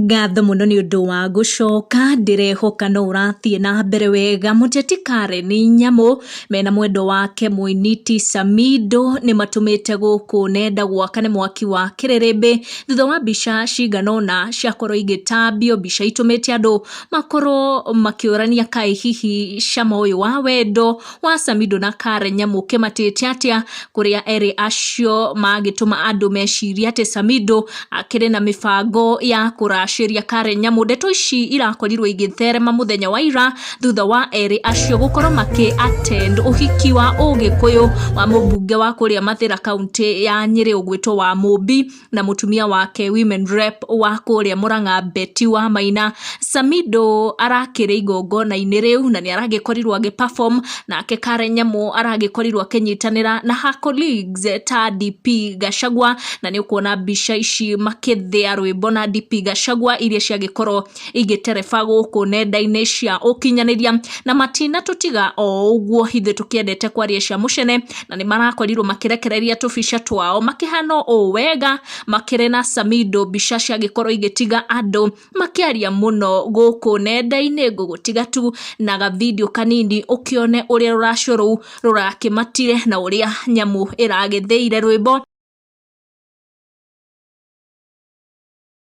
Ngatho muno ni undu wa gucoka ndirehoka no urathie na mbere wega. Muteti Karen Nyamu mena mwendo wake Muiniti Samido ni matumite guku nenda gwakane mwaki wa Kirerimbi thutha wa mbica ciganona ciakorwo igitambio. Mbica itumite andu makorwo makiurania kai hihi cama uyu wa wendo wa Samido na Karen Nyamu kimatite atia, kuria eri acio magituma andu meciria ati Samido akiri na mifango ya kurashiria Karen Nyamu. Ndeto ici irakorirwo igitherema muthenya wa ira thutha wa eri acio gukorwo maki attend uhiki wa Ugikuyu wa mubunge wa kuria Mathira county ya Nyeri ugwitwo wa Mumbi na mutumia wake women rep wa kuria Murang'a Betty wa Maina. Samido arakire igongona iniriu na ni aragikorirwo agiperform, nake Karen Nyamu aragikorirwo akinyitanira na her colleagues ta DP Gachagua, na ni ukuona mbica ici makithia rwimbo na DP Gachagua iria ciagikorwo igitereba guku nenda-ini cia ukinyaniria, na matina tutiga o uguo hithe tukiendete kwaria cia mucene, na ni marakorirwo makirekereria tubica twao makihano o wega makire na Samido. Mbica ciagikorwo igitiga andu makiaria muno guku nenda-ini, gugutiga tu na ga video kanini ukione uria ruracuru rurakimatire na uria Nyamu iragitheire rwimbo